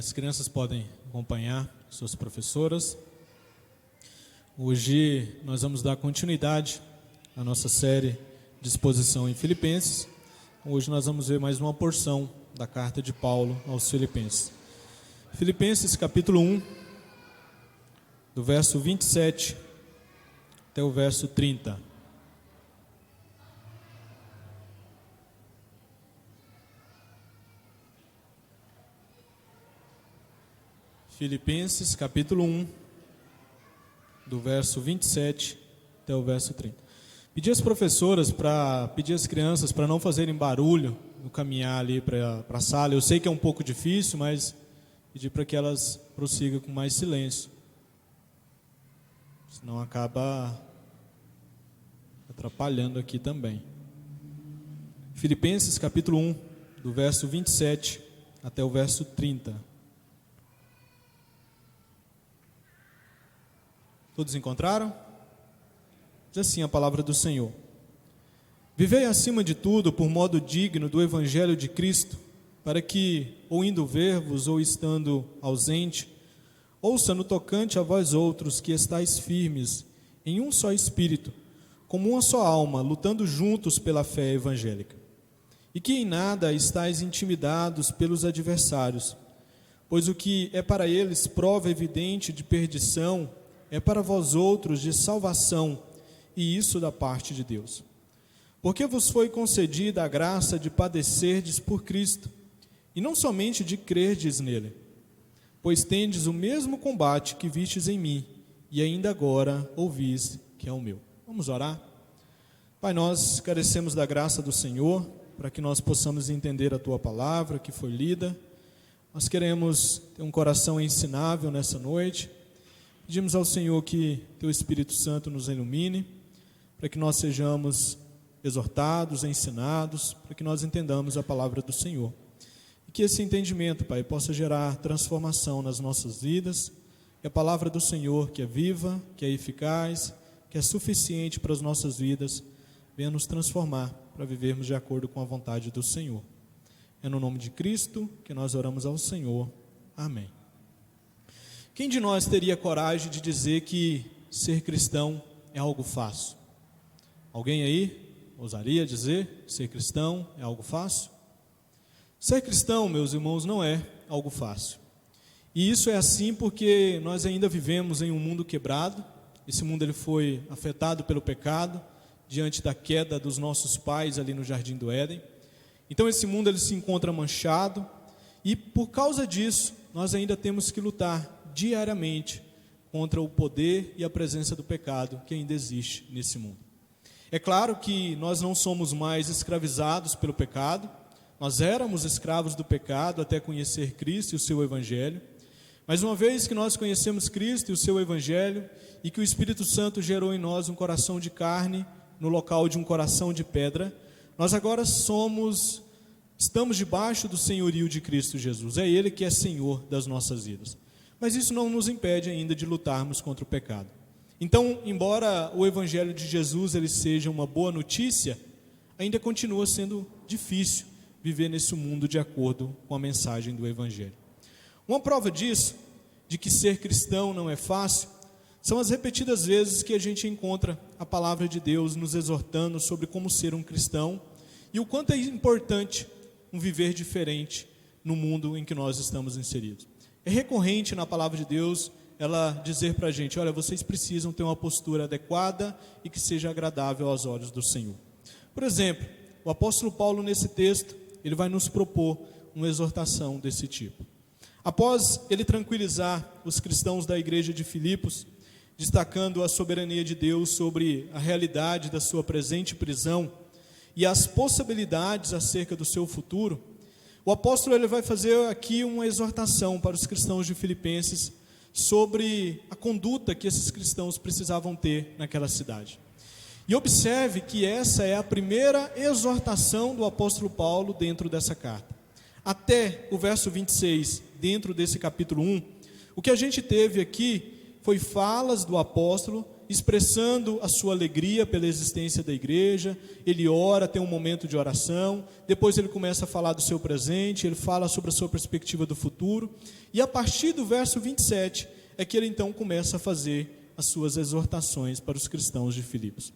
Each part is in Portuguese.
As crianças podem acompanhar suas professoras. Hoje nós vamos dar continuidade à nossa série de exposição em Filipenses. Hoje nós vamos ver mais uma porção da carta de Paulo aos Filipenses. Filipenses capítulo 1, do verso 27 até o verso 30. Filipenses capítulo 1, do verso 27 até o verso 30. Pedi às professoras pedir às crianças para não fazerem barulho no caminhar ali para a sala. Eu sei que é um pouco difícil, mas pedi para que elas prossigam com mais silêncio. Senão acaba atrapalhando aqui também. Filipenses capítulo 1, do verso 27 até o verso 30. Todos encontraram? Diz assim a palavra do Senhor: Vivei acima de tudo por modo digno do Evangelho de Cristo, para que, ou indo ver-vos, ou estando ausente, ouça no tocante a vós outros que estáis firmes, em um só espírito, como uma só alma, lutando juntos pela fé evangélica. E que em nada estáis intimidados pelos adversários, pois o que é para eles prova evidente de perdição, é para vós outros de salvação, e isso da parte de Deus. Porque vos foi concedida a graça de padecerdes por Cristo, e não somente de crerdes nele, pois tendes o mesmo combate que vistes em mim, e ainda agora ouvis que é o meu. Vamos orar? Pai, nós carecemos da graça do Senhor, para que nós possamos entender a Tua palavra que foi lida. Nós queremos ter um coração ensinável nessa noite. Pedimos ao Senhor que Teu Espírito Santo nos ilumine, para que nós sejamos exortados, ensinados, para que nós entendamos a palavra do Senhor. E que esse entendimento, Pai, possa gerar transformação nas nossas vidas, que a palavra do Senhor, que é viva, que é eficaz, que é suficiente para as nossas vidas, venha nos transformar para vivermos de acordo com a vontade do Senhor. É no nome de Cristo que nós oramos ao Senhor. Amém. Quem de nós teria coragem de dizer que ser cristão é algo fácil? Alguém aí ousaria dizer que ser cristão é algo fácil? Ser cristão, meus irmãos, não é algo fácil. E isso é assim porque nós ainda vivemos em um mundo quebrado. Esse mundo ele foi afetado pelo pecado, diante da queda dos nossos pais ali no Jardim do Éden. Então esse mundo ele se encontra manchado, e por causa disso, nós ainda temos que lutar diariamente contra o poder e a presença do pecado que ainda existe nesse mundo. É claro que nós não somos mais escravizados pelo pecado, nós éramos escravos do pecado até conhecer Cristo e o seu Evangelho, mas uma vez que nós conhecemos Cristo e o seu Evangelho, e que o Espírito Santo gerou em nós um coração de carne no local de um coração de pedra, nós agora estamos debaixo do senhorio de Cristo Jesus, é Ele que é Senhor das nossas vidas. Mas isso não nos impede ainda de lutarmos contra o pecado. Então, embora o Evangelho de Jesus ele seja uma boa notícia, ainda continua sendo difícil viver nesse mundo de acordo com a mensagem do Evangelho. Uma prova disso, de que ser cristão não é fácil, são as repetidas vezes que a gente encontra a palavra de Deus nos exortando sobre como ser um cristão e o quanto é importante um viver diferente no mundo em que nós estamos inseridos. É recorrente na palavra de Deus ela dizer para a gente: olha, vocês precisam ter uma postura adequada e que seja agradável aos olhos do Senhor. Por exemplo, o apóstolo Paulo nesse texto, ele vai nos propor uma exortação desse tipo. Após ele tranquilizar os cristãos da igreja de Filipos, destacando a soberania de Deus sobre a realidade da sua presente prisão e as possibilidades acerca do seu futuro, o apóstolo ele vai fazer aqui uma exortação para os cristãos de Filipenses sobre a conduta que esses cristãos precisavam ter naquela cidade. E observe que essa é a primeira exortação do apóstolo Paulo dentro dessa carta. Até o verso 26, dentro desse capítulo 1, o que a gente teve aqui foi falas do apóstolo expressando a sua alegria pela existência da igreja. Ele ora, tem um momento de oração, depois ele começa a falar do seu presente, ele fala sobre a sua perspectiva do futuro, e a partir do verso 27 é que ele então começa a fazer as suas exortações para os cristãos de Filipos.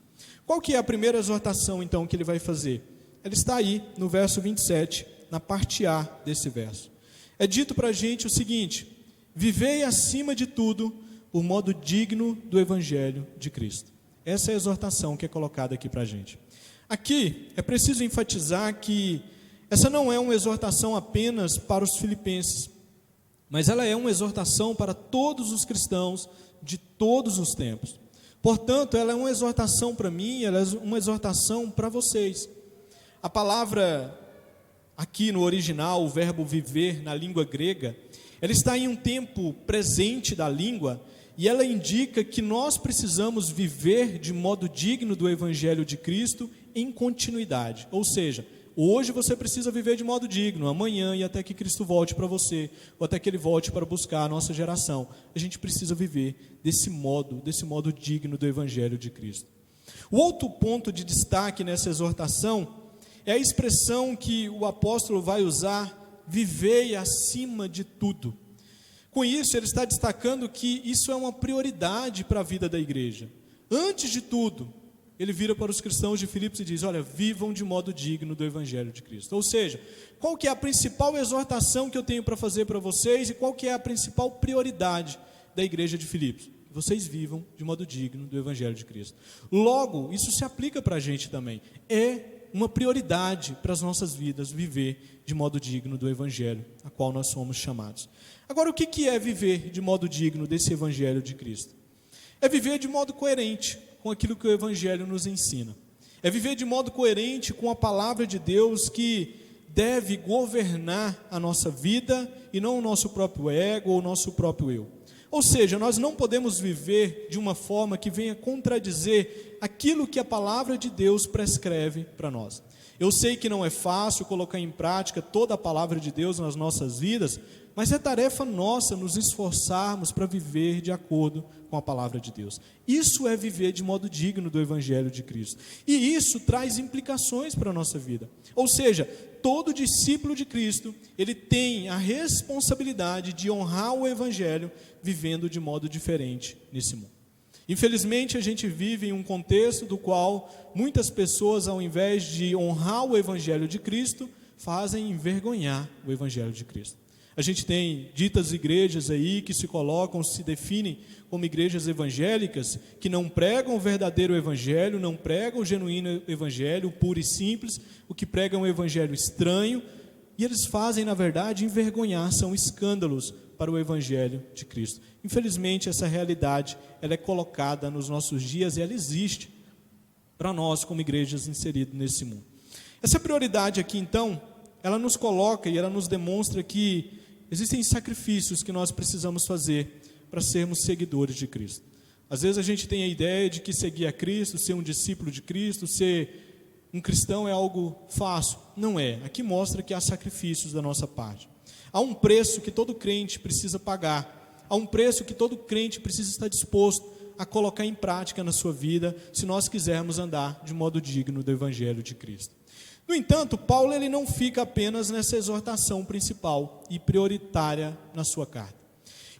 Qual que é a primeira exortação então que ele vai fazer? Ela está aí no verso 27, na parte A desse verso. É dito para a gente o seguinte: vivei acima de tudo por modo digno do Evangelho de Cristo. Essa é a exortação que é colocada aqui para a gente. Aqui é preciso enfatizar que essa não é uma exortação apenas para os filipenses, mas ela é uma exortação para todos os cristãos de todos os tempos. Portanto, ela é uma exortação para mim, ela é uma exortação para vocês. A palavra aqui no original, o verbo viver na língua grega, ela está em um tempo presente da língua, e ela indica que nós precisamos viver de modo digno do Evangelho de Cristo em continuidade. Ou seja, hoje você precisa viver de modo digno, amanhã e até que Cristo volte para você, ou até que Ele volte para buscar a nossa geração. A gente precisa viver desse modo digno do Evangelho de Cristo. O outro ponto de destaque nessa exortação é a expressão que o apóstolo vai usar: vivei acima de tudo. Com isso, ele está destacando que isso é uma prioridade para a vida da igreja. Antes de tudo, ele vira para os cristãos de Filipos e diz: olha, vivam de modo digno do Evangelho de Cristo. Ou seja, qual que é a principal exortação que eu tenho para fazer para vocês e qual que é a principal prioridade da igreja de Filipos? Que vocês vivam de modo digno do Evangelho de Cristo. Logo, isso se aplica para a gente também. É uma prioridade para as nossas vidas viver de modo digno do Evangelho a qual nós somos chamados. Agora, o que é viver de modo digno desse Evangelho de Cristo? É viver de modo coerente com aquilo que o Evangelho nos ensina. É viver de modo coerente com a palavra de Deus, que deve governar a nossa vida e não o nosso próprio ego ou o nosso próprio eu. Ou seja, nós não podemos viver de uma forma que venha contradizer aquilo que a palavra de Deus prescreve para nós. Eu sei que não é fácil colocar em prática toda a palavra de Deus nas nossas vidas, mas é tarefa nossa nos esforçarmos para viver de acordo com a palavra de Deus. Isso é viver de modo digno do Evangelho de Cristo. E isso traz implicações para a nossa vida. Ou seja, todo discípulo de Cristo, ele tem a responsabilidade de honrar o Evangelho vivendo de modo diferente nesse mundo. Infelizmente, a gente vive em um contexto do qual muitas pessoas, ao invés de honrar o Evangelho de Cristo, fazem envergonhar o Evangelho de Cristo. A gente tem ditas igrejas aí que se colocam, se definem como igrejas evangélicas, que não pregam o verdadeiro evangelho, não pregam o genuíno evangelho, o puro e simples, o que pregam é um evangelho estranho, e eles fazem, na verdade, envergonhar, são escândalos para o evangelho de Cristo. Infelizmente, essa realidade, ela é colocada nos nossos dias e ela existe para nós como igrejas inseridas nesse mundo. Essa prioridade aqui, então, ela nos coloca e ela nos demonstra que existem sacrifícios que nós precisamos fazer para sermos seguidores de Cristo. Às vezes a gente tem a ideia de que seguir a Cristo, ser um discípulo de Cristo, ser um cristão é algo fácil. Não é. Aqui mostra que há sacrifícios da nossa parte. Há um preço que todo crente precisa pagar. Há um preço que todo crente precisa estar disposto a colocar em prática na sua vida, se nós quisermos andar de modo digno do Evangelho de Cristo. No entanto, Paulo ele não fica apenas nessa exortação principal e prioritária na sua carta.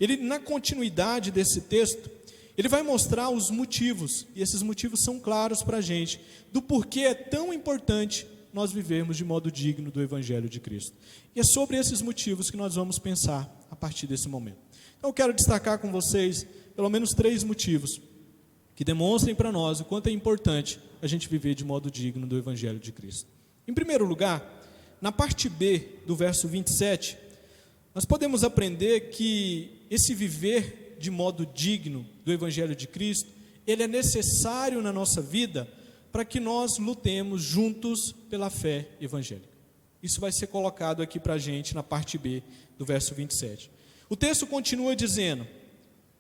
Ele, na continuidade desse texto, ele vai mostrar os motivos, e esses motivos são claros para a gente, do porquê é tão importante nós vivermos de modo digno do Evangelho de Cristo. E é sobre esses motivos que nós vamos pensar a partir desse momento. Então eu quero destacar com vocês pelo menos 3 motivos que demonstrem para nós o quanto é importante a gente viver de modo digno do Evangelho de Cristo. Em primeiro lugar, na parte B do verso 27, nós podemos aprender que esse viver de modo digno do Evangelho de Cristo, ele é necessário na nossa vida para que nós lutemos juntos pela fé evangélica. Isso vai ser colocado aqui para a gente na parte B do verso 27. O texto continua dizendo,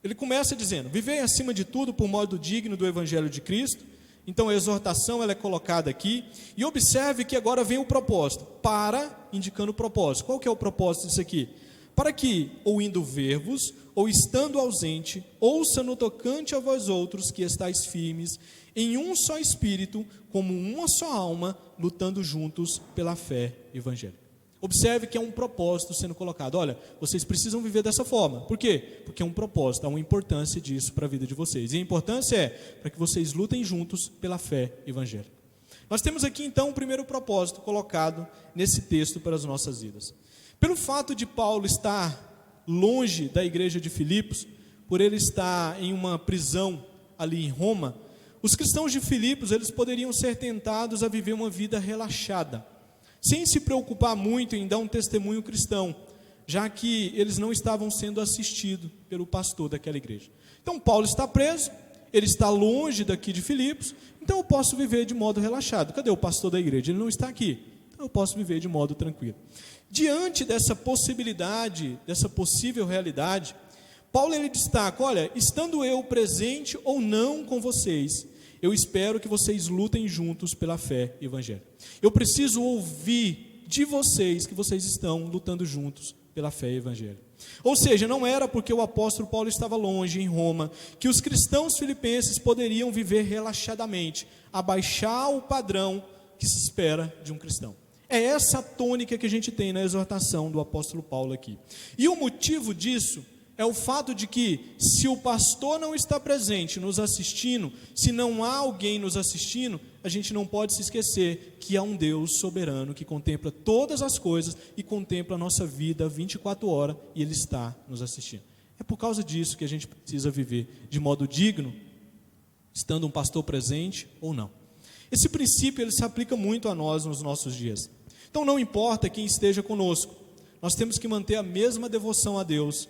ele começa dizendo, vivei acima de tudo por modo digno do Evangelho de Cristo. Então a exortação ela é colocada aqui, e observe que agora vem o propósito, indicando o propósito. Qual que é o propósito disso aqui? para que, ou indo ver-vos, ou estando ausente, ouça no tocante a vós outros que estáis firmes, em um só espírito, como uma só alma, lutando juntos pela fé evangélica. Observe que é um propósito sendo colocado. Olha, vocês precisam viver dessa forma. Por quê? Porque é um propósito, há uma importância disso para a vida de vocês. E a importância é para que vocês lutem juntos pela fé evangélica. Nós temos aqui então o primeiro propósito colocado nesse texto para as nossas vidas. Pelo fato de Paulo estar longe da igreja de Filipos, por ele estar em uma prisão ali em Roma, os cristãos de Filipos, eles poderiam ser tentados a viver uma vida relaxada, sem se preocupar muito em dar um testemunho cristão, já que eles não estavam sendo assistidos pelo pastor daquela igreja. Então Paulo está preso, ele está longe daqui de Filipos, então eu posso viver de modo relaxado. Cadê o pastor da igreja? Ele não está aqui, então eu posso viver de modo tranquilo. Diante dessa possibilidade, dessa possível realidade, Paulo ele destaca, olha, estando eu presente ou não com vocês, eu espero que vocês lutem juntos pela fé evangélica. Eu preciso ouvir de vocês que vocês estão lutando juntos pela fé evangélica. Ou seja, não era porque o apóstolo Paulo estava longe em Roma, que os cristãos filipenses poderiam viver relaxadamente, abaixar o padrão que se espera de um cristão. É essa a tônica que a gente tem na exortação do apóstolo Paulo aqui. E o motivo disso é o fato de que, se o pastor não está presente, nos assistindo, se não há alguém nos assistindo, a gente não pode se esquecer que há um Deus soberano que contempla todas as coisas e contempla a nossa vida 24 horas e Ele está nos assistindo. É por causa disso que a gente precisa viver de modo digno, estando um pastor presente ou não. Esse princípio ele se aplica muito a nós nos nossos dias. Então não importa quem esteja conosco, nós temos que manter a mesma devoção a Deus,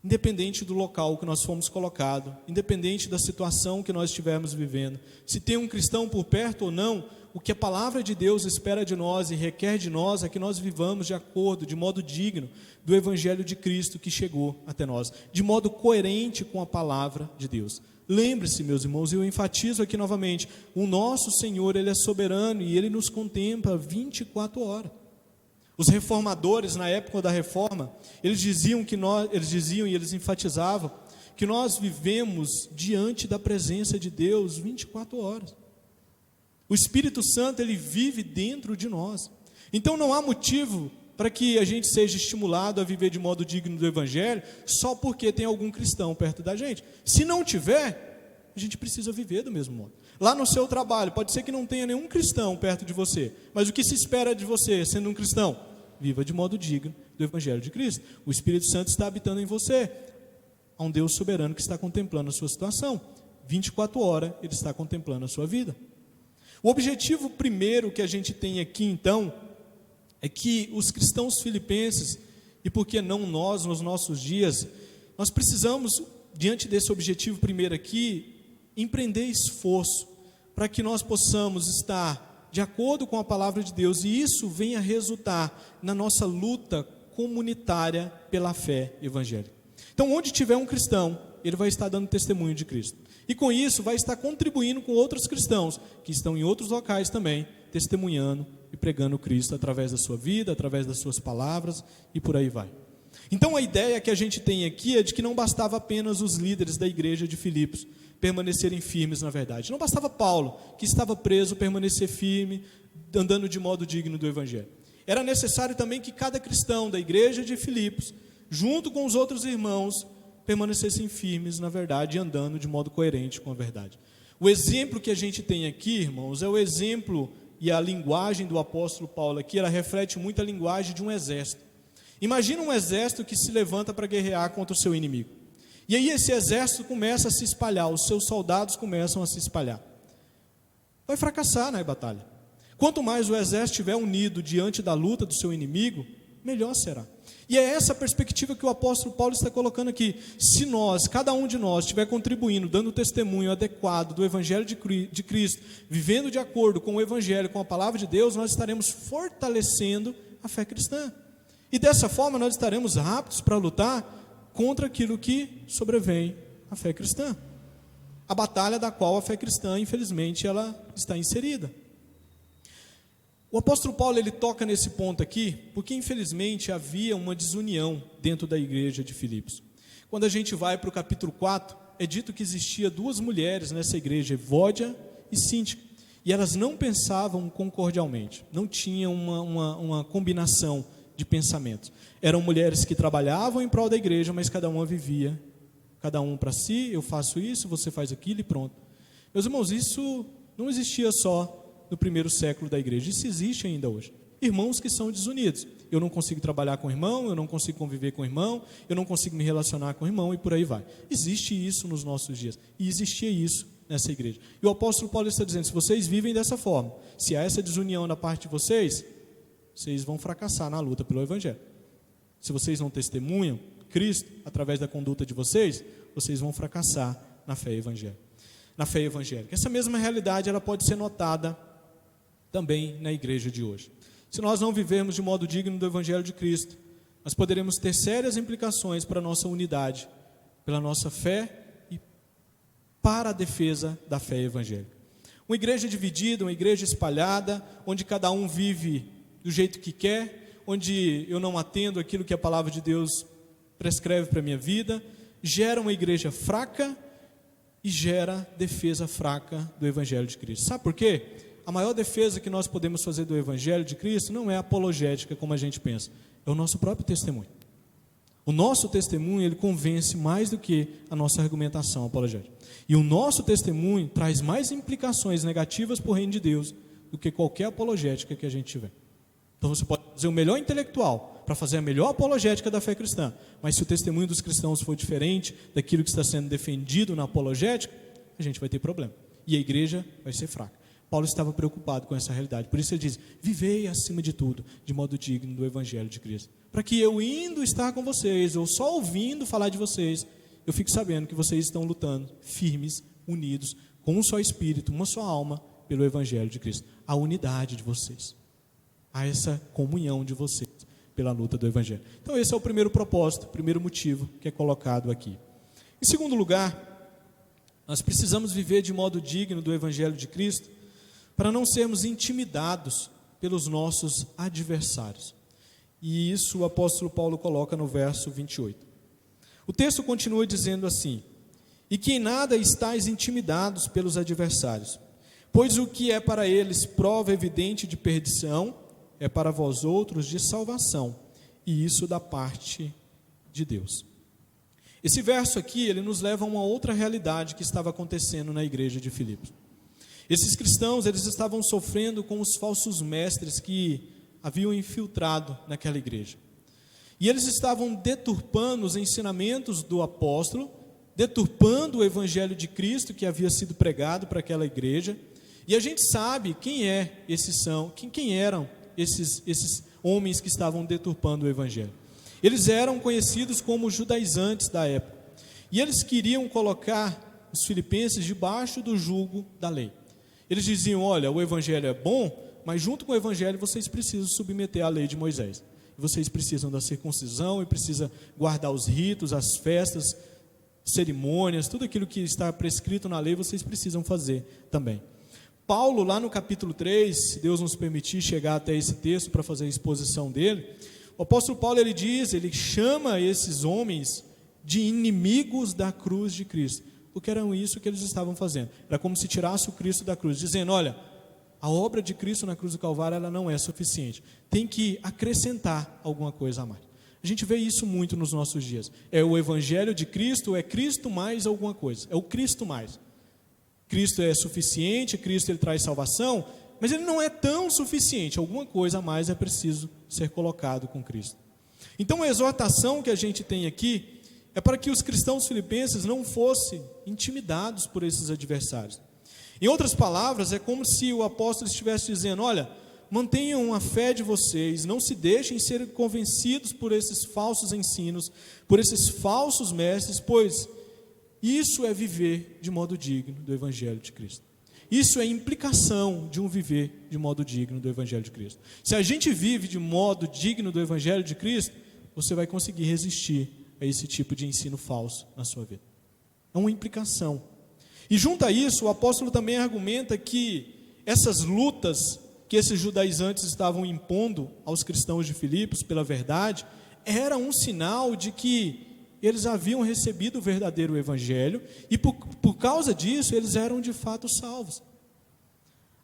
independente do local que nós fomos colocados, independente da situação que nós estivermos vivendo, se tem um cristão por perto ou não, o que a palavra de Deus espera de nós e requer de nós é que nós vivamos de acordo, de modo digno, do Evangelho de Cristo que chegou até nós, de modo coerente com a palavra de Deus. Lembre-se, meus irmãos, e eu enfatizo aqui novamente, o nosso Senhor, Ele é soberano e Ele nos contempla 24 horas. Os reformadores, na época da reforma, eles diziam e eles enfatizavam que nós vivemos diante da presença de Deus 24 horas. O Espírito Santo, ele vive dentro de nós. Então não há motivo para que a gente seja estimulado a viver de modo digno do Evangelho só porque tem algum cristão perto da gente. Se não tiver, a gente precisa viver do mesmo modo. Lá no seu trabalho, pode ser que não tenha nenhum cristão perto de você, mas o que se espera de você, sendo um cristão? Viva de modo digno do Evangelho de Cristo. O Espírito Santo está habitando em você. Há um Deus soberano que está contemplando a sua situação. 24 horas Ele está contemplando a sua vida. O objetivo primeiro que a gente tem aqui, então, é que os cristãos filipenses, e por que não nós nos nossos dias, nós precisamos, diante desse objetivo primeiro aqui, empreender esforço para que nós possamos estar de acordo com a palavra de Deus e isso venha resultar na nossa luta comunitária pela fé evangélica. Então, onde tiver um cristão, ele vai estar dando testemunho de Cristo. E com isso vai estar contribuindo com outros cristãos que estão em outros locais também, testemunhando e pregando Cristo através da sua vida, através das suas palavras e por aí vai. Então a ideia que a gente tem aqui é de que não bastava apenas os líderes da igreja de Filipos permanecerem firmes na verdade. Não bastava Paulo, que estava preso, permanecer firme, andando de modo digno do Evangelho. Era necessário também que cada cristão da igreja de Filipos, junto com os outros irmãos, permanecessem firmes na verdade e andando de modo coerente com a verdade. O exemplo que a gente tem aqui, irmãos, é o exemplo e a linguagem do apóstolo Paulo aqui, ela reflete muito a linguagem de um exército. Imagina um exército que se levanta para guerrear contra o seu inimigo. E aí esse exército começa a se espalhar, os seus soldados começam a se espalhar. Vai fracassar na batalha. Quanto mais o exército estiver unido diante da luta do seu inimigo, melhor será. E é essa perspectiva que o apóstolo Paulo está colocando aqui. Se nós, cada um de nós, estiver contribuindo, dando testemunho adequado do Evangelho de Cristo, vivendo de acordo com o Evangelho, com a palavra de Deus, nós estaremos fortalecendo a fé cristã. E dessa forma nós estaremos aptos para lutar contra aquilo que sobrevém à fé cristã. A batalha da qual a fé cristã, infelizmente, ela está inserida. O apóstolo Paulo ele toca nesse ponto aqui, porque infelizmente havia uma desunião dentro da igreja de Filipos. Quando a gente vai para o capítulo 4, é dito que existia 2 mulheres nessa igreja, Evódia e Síntica, e elas não pensavam concordialmente, não tinham uma combinação de pensamentos. Eram mulheres que trabalhavam em prol da igreja, mas cada uma vivia, cada um para si, eu faço isso, você faz aquilo e pronto. Meus irmãos, isso não existia só no primeiro século da igreja, isso existe ainda hoje. Irmãos que são desunidos. Eu não consigo trabalhar com o irmão, eu não consigo conviver com o irmão, eu não consigo me relacionar com o irmão e por aí vai. Existe isso nos nossos dias, e existia isso nessa igreja. E o apóstolo Paulo está dizendo, se vocês vivem dessa forma, se há essa desunião da parte de vocês, vocês vão fracassar na luta pelo evangelho. Se vocês não testemunham Cristo através da conduta de vocês, vocês vão fracassar na fé evangélica. Essa mesma realidade ela pode ser notada também na igreja de hoje. Se nós não vivermos de modo digno do evangelho de Cristo, nós poderemos ter sérias implicações para a nossa unidade, pela nossa fé e para a defesa da fé evangélica. Uma igreja dividida, uma igreja espalhada, onde cada um vive do jeito que quer, onde eu não atendo aquilo que a palavra de Deus prescreve para a minha vida, gera uma igreja fraca e gera defesa fraca do evangelho de Cristo. Sabe por quê? A maior defesa que nós podemos fazer do evangelho de Cristo não é apologética, como a gente pensa, é o nosso próprio testemunho. O nosso testemunho, ele convence mais do que a nossa argumentação apologética. E o nosso testemunho traz mais implicações negativas para o reino de Deus do que qualquer apologética que a gente tiver. Então você pode fazer o melhor intelectual para fazer a melhor apologética da fé cristã, mas se o testemunho dos cristãos for diferente daquilo que está sendo defendido na apologética, a gente vai ter problema. E a igreja vai ser fraca. Paulo estava preocupado com essa realidade, por isso ele diz, vivei acima de tudo, de modo digno do evangelho de Cristo, para que eu indo estar com vocês, ou só ouvindo falar de vocês, eu fico sabendo que vocês estão lutando, firmes, unidos, com um só espírito, uma só alma, pelo evangelho de Cristo, a unidade de vocês, a essa comunhão de vocês, pela luta do evangelho. Então esse é o primeiro propósito, o primeiro motivo que é colocado aqui. Em segundo lugar, nós precisamos viver de modo digno do evangelho de Cristo, para não sermos intimidados pelos nossos adversários. E isso o apóstolo Paulo coloca no verso 28. O texto continua dizendo assim, e que em nada estáis intimidados pelos adversários, pois o que é para eles prova evidente de perdição, é para vós outros de salvação, e isso da parte de Deus. Esse verso aqui, ele nos leva a uma outra realidade que estava acontecendo na igreja de Filipos. Esses cristãos, eles estavam sofrendo com os falsos mestres que haviam infiltrado naquela igreja. E eles estavam deturpando os ensinamentos do apóstolo, deturpando o evangelho de Cristo que havia sido pregado para aquela igreja. E a gente sabe quem eram esses homens que estavam deturpando o evangelho. Eles eram conhecidos como judaizantes da época. E eles queriam colocar os filipenses debaixo do jugo da lei. Eles diziam, olha, o evangelho é bom, mas junto com o evangelho vocês precisam submeter à lei de Moisés. Vocês precisam da circuncisão e precisam guardar os ritos, as festas, cerimônias, tudo aquilo que está prescrito na lei, vocês precisam fazer também. Paulo, lá no capítulo 3, se Deus nos permitir chegar até esse texto para fazer a exposição dele, o apóstolo Paulo ele chama esses homens de inimigos da cruz de Cristo. Porque era isso que eles estavam fazendo. Era como se tirasse o Cristo da cruz, dizendo, olha, a obra de Cristo na cruz do Calvário, ela não é suficiente. Tem que acrescentar alguma coisa a mais. A gente vê isso muito nos nossos dias. É o evangelho de Cristo, é Cristo mais alguma coisa. É o Cristo mais. Cristo é suficiente, Cristo ele traz salvação, mas ele não é tão suficiente. Alguma coisa a mais é preciso ser colocado com Cristo. Então a exortação que a gente tem aqui é para que os cristãos filipenses não fossem intimidados por esses adversários. Em outras palavras, é como se o apóstolo estivesse dizendo, olha, mantenham a fé de vocês, não se deixem ser convencidos por esses falsos ensinos, por esses falsos mestres, pois isso é viver de modo digno do evangelho de Cristo. Isso é implicação de um viver de modo digno do evangelho de Cristo. Se a gente vive de modo digno do evangelho de Cristo, você vai conseguir resistir a esse tipo de ensino falso na sua vida. É uma implicação. E junto a isso, o apóstolo também argumenta que essas lutas que esses judaizantes estavam impondo aos cristãos de Filipos pela verdade, era um sinal de que eles haviam recebido o verdadeiro evangelho e por causa disso eles eram de fato salvos.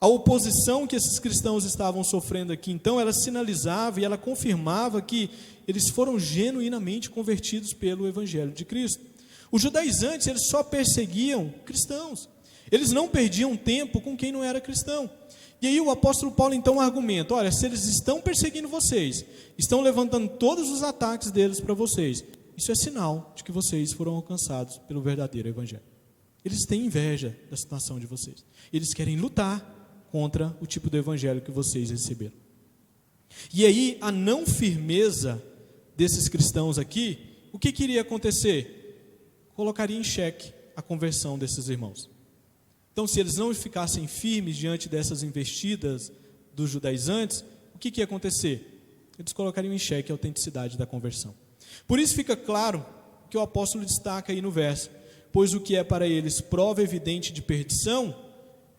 A oposição que esses cristãos estavam sofrendo aqui, então, ela sinalizava e ela confirmava que eles foram genuinamente convertidos pelo evangelho de Cristo. Os judaizantes, eles só perseguiam cristãos. Eles não perdiam tempo com quem não era cristão. E aí o apóstolo Paulo então argumenta, olha, se eles estão perseguindo vocês, estão levantando todos os ataques deles para vocês, isso é sinal de que vocês foram alcançados pelo verdadeiro evangelho. Eles têm inveja da situação de vocês. Eles querem lutar contra o tipo de evangelho que vocês receberam. E aí a não firmeza desses cristãos aqui, o que iria acontecer? Colocaria em xeque a conversão desses irmãos. Então, se eles não ficassem firmes diante dessas investidas dos judaizantes, o que ia acontecer? Eles colocariam em xeque a autenticidade da conversão. Por isso fica claro que o apóstolo destaca aí no verso, pois o que é para eles prova evidente de perdição,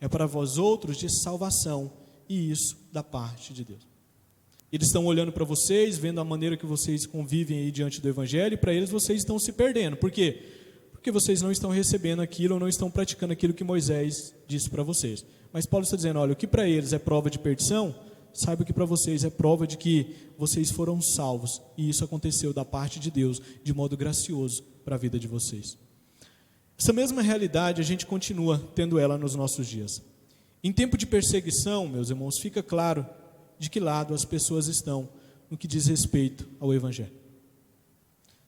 é para vós outros de salvação, e isso da parte de Deus. Eles estão olhando para vocês, vendo a maneira que vocês convivem aí diante do evangelho, e para eles vocês estão se perdendo. Por quê? Porque vocês não estão recebendo aquilo, ou não estão praticando aquilo que Moisés disse para vocês. Mas Paulo está dizendo, olha, o que para eles é prova de perdição, saiba que para vocês é prova de que vocês foram salvos, e isso aconteceu da parte de Deus, de modo gracioso para a vida de vocês. Essa mesma realidade a gente continua tendo ela nos nossos dias. Em tempo de perseguição, meus irmãos, fica claro de que lado as pessoas estão no que diz respeito ao evangelho.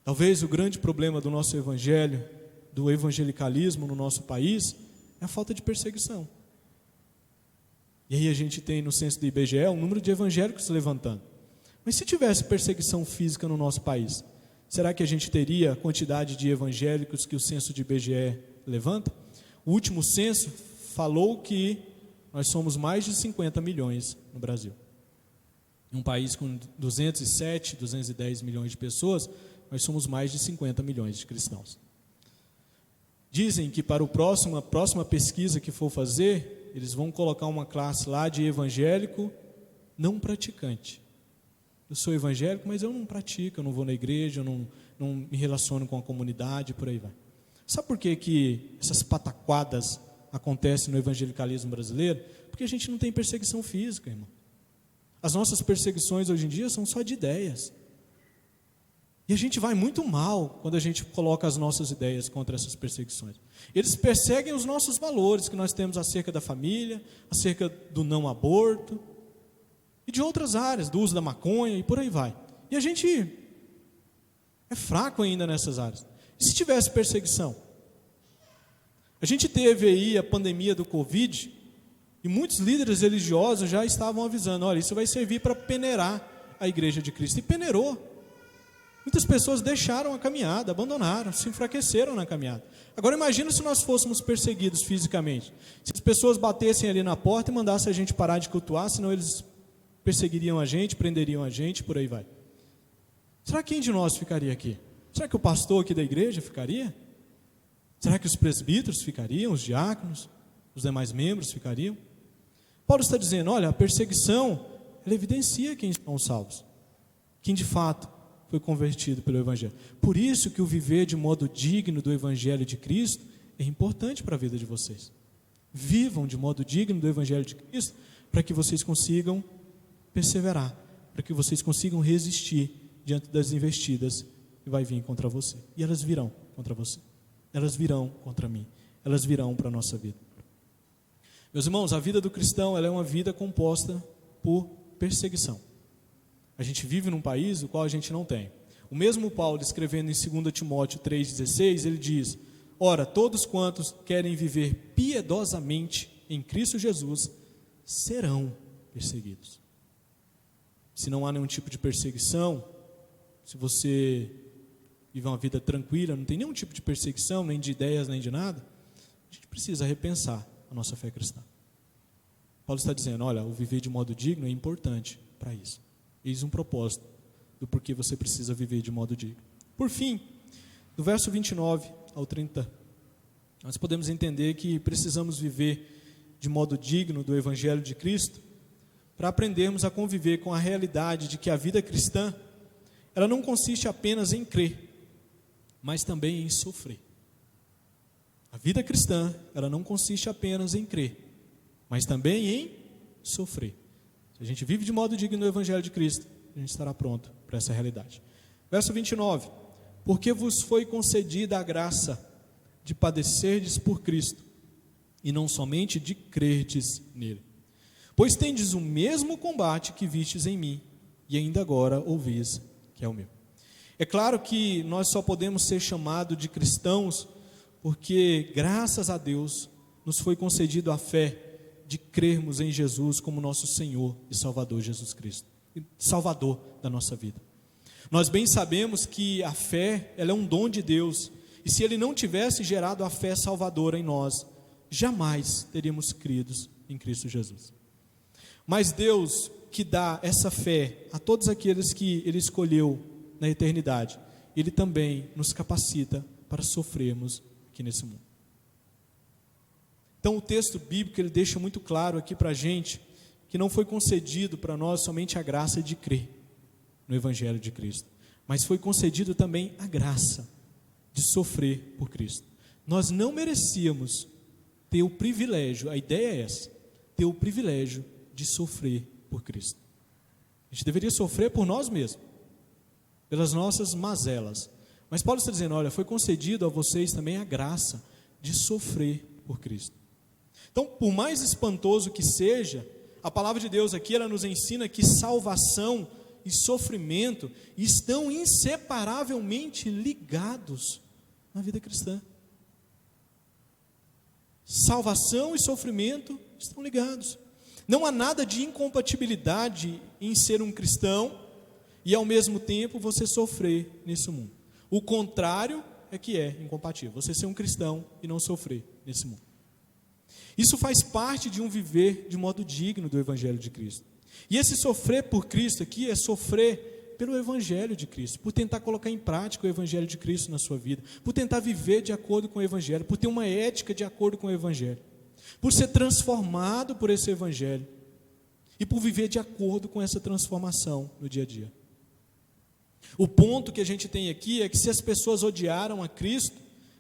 Talvez o grande problema do nosso evangelho, do evangelicalismo no nosso país, é a falta de perseguição. E aí a gente tem no censo do IBGE um número de evangélicos se levantando. Mas se tivesse perseguição física no nosso país, será que a gente teria a quantidade de evangélicos que o censo de IBGE levanta? O último censo falou que nós somos mais de 50 milhões no Brasil. Em um país com 207, 210 milhões de pessoas, nós somos mais de 50 milhões de cristãos. Dizem que para a próxima pesquisa que for fazer, eles vão colocar uma classe lá de evangélico não praticante. Eu sou evangélico, mas eu não pratico, eu não vou na igreja, eu não me relaciono com a comunidade, por aí vai. Sabe por que essas pataquadas acontecem no evangelicalismo brasileiro? Porque a gente não tem perseguição física, irmão. As nossas perseguições hoje em dia são só de ideias. E a gente vai muito mal quando a gente coloca as nossas ideias contra essas perseguições. Eles perseguem os nossos valores que nós temos acerca da família, acerca do não aborto, e de outras áreas, do uso da maconha e por aí vai. E a gente é fraco ainda nessas áreas. E se tivesse perseguição? A gente teve aí a pandemia do Covid, e muitos líderes religiosos já estavam avisando, olha, isso vai servir para peneirar a igreja de Cristo. E peneirou. Muitas pessoas deixaram a caminhada, abandonaram, se enfraqueceram na caminhada. Agora imagina se nós fôssemos perseguidos fisicamente. Se as pessoas batessem ali na porta e mandassem a gente parar de cultuar, senão eles perseguiriam a gente, prenderiam a gente, por aí vai. Será que quem de nós ficaria aqui? Será que o pastor aqui da igreja ficaria? Será que os presbíteros ficariam, os diáconos, os demais membros ficariam? Paulo está dizendo, olha, a perseguição, ela evidencia quem são salvos, quem de fato foi convertido pelo evangelho. Por isso que o viver de modo digno do evangelho de Cristo é importante para a vida de vocês. Vivam de modo digno do evangelho de Cristo para que vocês consigam perseverar, para que vocês consigam resistir diante das investidas que vai vir contra você. E elas virão contra você. Elas virão contra mim. Elas virão para a nossa vida. Meus irmãos, a vida do cristão ela é uma vida composta por perseguição. A gente vive num país o qual a gente não tem. O mesmo Paulo, escrevendo em 2 Timóteo 3,16, ele diz, ora, todos quantos querem viver piedosamente em Cristo Jesus, serão perseguidos. Se não há nenhum tipo de perseguição, se você vive uma vida tranquila, não tem nenhum tipo de perseguição, nem de ideias, nem de nada, a gente precisa repensar a nossa fé cristã. Paulo está dizendo, olha, o viver de modo digno é importante para isso. Eis um propósito do porquê você precisa viver de modo digno. Por fim, do verso 29 ao 30, nós podemos entender que precisamos viver de modo digno do Evangelho de Cristo, para aprendermos a conviver com a realidade de que a vida cristã, ela não consiste apenas em crer, mas também em sofrer. A vida cristã, ela não consiste apenas em crer, mas também em sofrer. Se a gente vive de modo digno no Evangelho de Cristo, a gente estará pronto para essa realidade. Verso 29. Porque vos foi concedida a graça de padecerdes por Cristo, e não somente de crerdes nele. Pois tendes o mesmo combate que vistes em mim, e ainda agora ouvis que é o meu. É claro que nós só podemos ser chamados de cristãos, porque graças a Deus nos foi concedido a fé de crermos em Jesus como nosso Senhor e Salvador Jesus Cristo, Salvador da nossa vida. Nós bem sabemos que a fé, ela é um dom de Deus, e se Ele não tivesse gerado a fé salvadora em nós, jamais teríamos crido em Cristo Jesus. Mas Deus, que dá essa fé a todos aqueles que Ele escolheu na eternidade, Ele também nos capacita para sofrermos aqui nesse mundo. Então o texto bíblico, ele deixa muito claro aqui para a gente, que não foi concedido para nós somente a graça de crer no Evangelho de Cristo, mas foi concedido também a graça de sofrer por Cristo. Nós não merecíamos ter o privilégio, a ideia é essa, ter o privilégio de sofrer por Cristo. A gente deveria sofrer por nós mesmos, pelas nossas mazelas. Mas Paulo está dizendo, olha, foi concedido a vocês também a graça de sofrer por Cristo. Então, por mais espantoso que seja, a palavra de Deus aqui, ela nos ensina que salvação e sofrimento estão inseparavelmente ligados na vida cristã. Salvação e sofrimento estão ligados. Não há nada de incompatibilidade em ser um cristão e ao mesmo tempo você sofrer nesse mundo. O contrário é que é incompatível, você ser um cristão e não sofrer nesse mundo. Isso faz parte de um viver de modo digno do Evangelho de Cristo. E esse sofrer por Cristo aqui é sofrer pelo Evangelho de Cristo, por tentar colocar em prática o Evangelho de Cristo na sua vida, por tentar viver de acordo com o Evangelho, por ter uma ética de acordo com o Evangelho, por ser transformado por esse Evangelho e por viver de acordo com essa transformação no dia a dia. O ponto que a gente tem aqui é que se as pessoas odiaram a Cristo,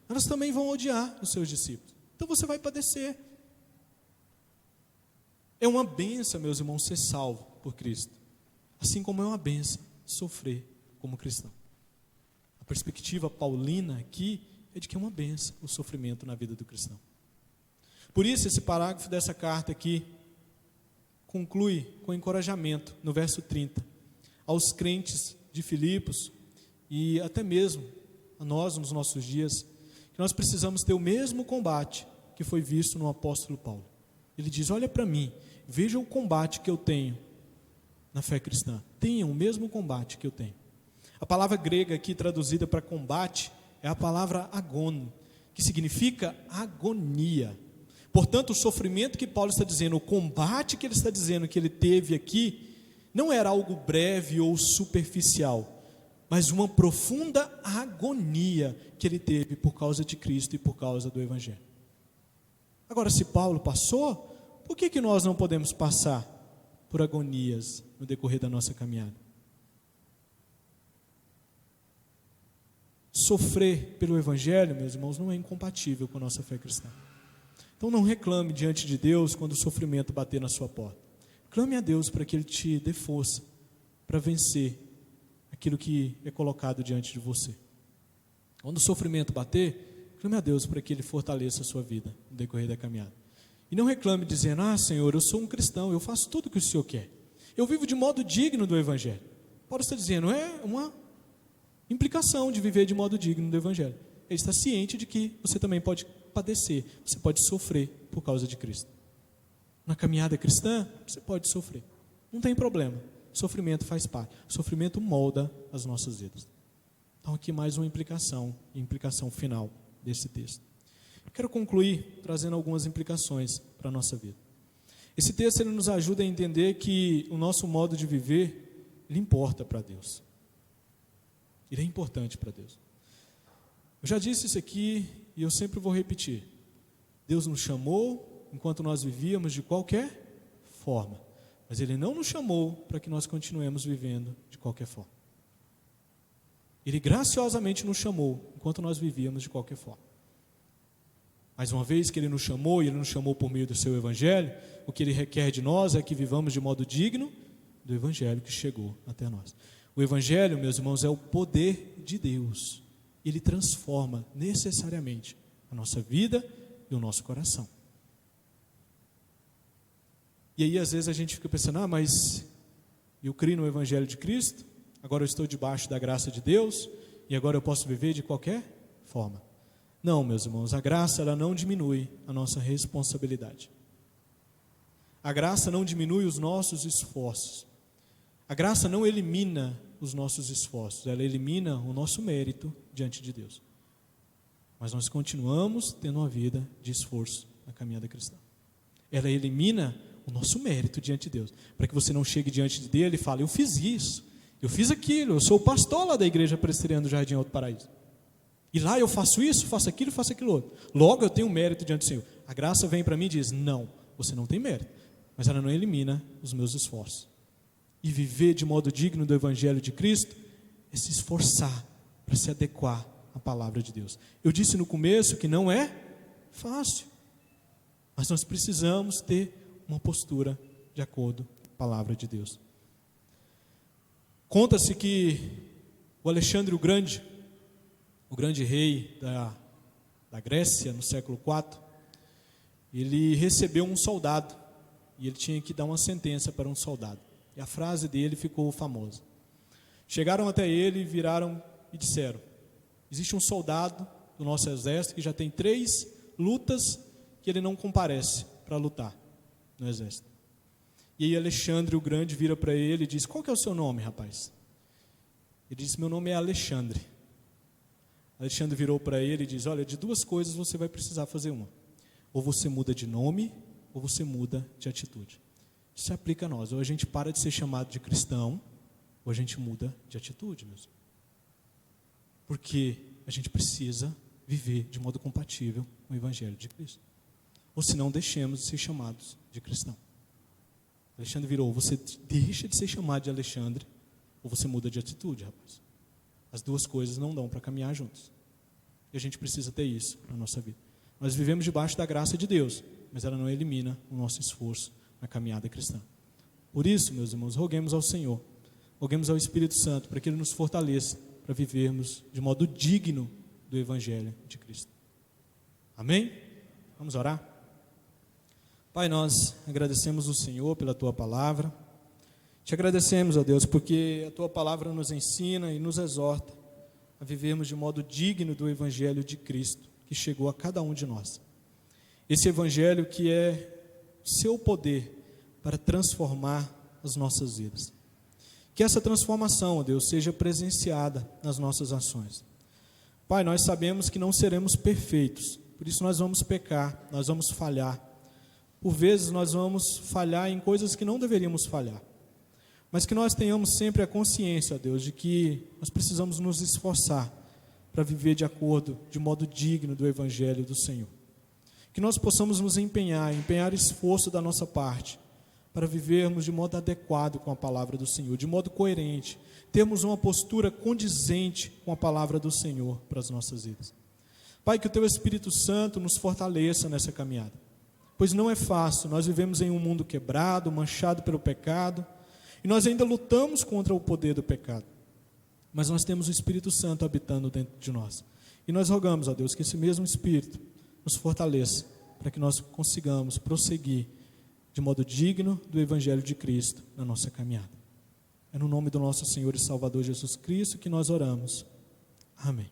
elas também vão odiar os seus discípulos. Então você vai padecer. É uma bênção, meus irmãos, ser salvo por Cristo, assim como é uma bênção sofrer como cristão. A perspectiva paulina aqui é de que é uma bênção o sofrimento na vida do cristão. Por isso, esse parágrafo dessa carta aqui conclui com encorajamento, no verso 30, aos crentes de Filipos e até mesmo a nós nos nossos dias, que nós precisamos ter o mesmo combate que foi visto no apóstolo Paulo. Ele diz, olha para mim, veja o combate que eu tenho na fé cristã. Tenham o mesmo combate que eu tenho. A palavra grega aqui traduzida para combate é a palavra agon, que significa agonia. Portanto, o sofrimento que Paulo está dizendo, o combate que ele está dizendo que ele teve aqui, não era algo breve ou superficial, mas uma profunda agonia que ele teve por causa de Cristo e por causa do Evangelho. Agora, se Paulo passou, por que nós não podemos passar por agonias no decorrer da nossa caminhada? Sofrer pelo Evangelho, meus irmãos, não é incompatível com a nossa fé cristã. Então não reclame diante de Deus quando o sofrimento bater na sua porta. Clame a Deus para que Ele te dê força para vencer aquilo que é colocado diante de você. Quando o sofrimento bater, clame a Deus para que Ele fortaleça a sua vida no decorrer da caminhada. E não reclame dizendo, Senhor, eu sou um cristão, eu faço tudo o que o Senhor quer. Eu vivo de modo digno do Evangelho. Paulo está dizendo, é uma implicação de viver de modo digno do Evangelho. Ele está ciente de que você também pode padecer, você pode sofrer por causa de Cristo. Na caminhada cristã, você pode sofrer. Não tem problema. Sofrimento faz parte. Sofrimento molda as nossas vidas. Então aqui mais uma implicação final desse texto. Eu quero concluir trazendo algumas implicações para a nossa vida. Esse texto ele nos ajuda a entender que o nosso modo de viver, ele importa para Deus. Ele é importante para Deus. Eu já disse isso aqui e eu sempre vou repetir. Deus nos chamou enquanto nós vivíamos de qualquer forma. Mas Ele não nos chamou para que nós continuemos vivendo de qualquer forma. Ele graciosamente nos chamou enquanto nós vivíamos de qualquer forma. Mas uma vez que Ele nos chamou, e Ele nos chamou por meio do Seu Evangelho, o que Ele requer de nós é que vivamos de modo digno do Evangelho que chegou até nós. O Evangelho, meus irmãos, é o poder de Deus. Ele transforma necessariamente a nossa vida e o nosso coração. E aí às vezes a gente fica pensando, mas eu creio no Evangelho de Cristo, agora eu estou debaixo da graça de Deus, e agora eu posso viver de qualquer forma. Não, meus irmãos, a graça ela não diminui a nossa responsabilidade. A graça não diminui os nossos esforços. A graça não elimina os nossos esforços, ela elimina o nosso mérito diante de Deus. Mas nós continuamos tendo uma vida de esforço na caminhada cristã. Ela elimina o nosso mérito diante de Deus, para que você não chegue diante dele e fale, eu fiz isso, eu fiz aquilo, eu sou o pastor lá da igreja presbiteriana do Jardim Alto Paraíso. E lá eu faço isso, faço aquilo outro. Logo eu tenho mérito diante do Senhor. A graça vem para mim e diz, não, você não tem mérito. Mas ela não elimina os meus esforços. E viver de modo digno do Evangelho de Cristo é se esforçar para se adequar à palavra de Deus. Eu disse no começo que não é fácil. Mas nós precisamos ter uma postura de acordo com a palavra de Deus. Conta-se que o Alexandre o Grande rei da Grécia, no século IV, ele recebeu um soldado, e ele tinha que dar uma sentença para um soldado. E a frase dele ficou famosa. Chegaram até ele, viraram e disseram, existe um soldado do nosso exército que já tem 3 lutas que ele não comparece para lutar no exército. E aí Alexandre o Grande vira para ele e diz, qual que é o seu nome, rapaz? Ele disse, meu nome é Alexandre. Alexandre virou para ele e diz, olha, de 2 coisas você vai precisar fazer uma. Ou você muda de nome, ou você muda de atitude. Isso se aplica a nós. Ou a gente para de ser chamado de cristão, ou a gente muda de atitude mesmo. Porque a gente precisa viver de modo compatível com o Evangelho de Cristo. Ou senão deixemos de ser chamados de cristão. Alexandre virou, você deixa de ser chamado de Alexandre, ou você muda de atitude, rapaz. As 2 coisas não dão para caminhar juntos. E a gente precisa ter isso na nossa vida. Nós vivemos debaixo da graça de Deus, mas ela não elimina o nosso esforço na caminhada cristã. Por isso, meus irmãos, roguemos ao Senhor, roguemos ao Espírito Santo, para que Ele nos fortaleça, para vivermos de modo digno do Evangelho de Cristo. Amém? Vamos orar? Pai, nós agradecemos o Senhor pela Tua palavra. Te agradecemos, ó Deus, porque a Tua palavra nos ensina e nos exorta a vivermos de modo digno do Evangelho de Cristo, que chegou a cada um de nós. Esse Evangelho que é Seu poder para transformar as nossas vidas. Que essa transformação, ó Deus, seja presenciada nas nossas ações. Pai, nós sabemos que não seremos perfeitos, por isso nós vamos pecar, nós vamos falhar. Por vezes nós vamos falhar em coisas que não deveríamos falhar. Mas que nós tenhamos sempre a consciência, ó Deus, de que nós precisamos nos esforçar para viver de acordo, de modo digno do Evangelho do Senhor. Que nós possamos nos empenhar esforço da nossa parte, para vivermos de modo adequado com a palavra do Senhor, de modo coerente, termos uma postura condizente com a palavra do Senhor para as nossas vidas. Pai, que o Teu Espírito Santo nos fortaleça nessa caminhada, pois não é fácil, nós vivemos em um mundo quebrado, manchado pelo pecado, e nós ainda lutamos contra o poder do pecado, mas nós temos o Espírito Santo habitando dentro de nós, e nós rogamos a Deus que esse mesmo Espírito nos fortaleça, para que nós consigamos prosseguir de modo digno do Evangelho de Cristo na nossa caminhada. É no nome do nosso Senhor e Salvador Jesus Cristo que nós oramos. Amém.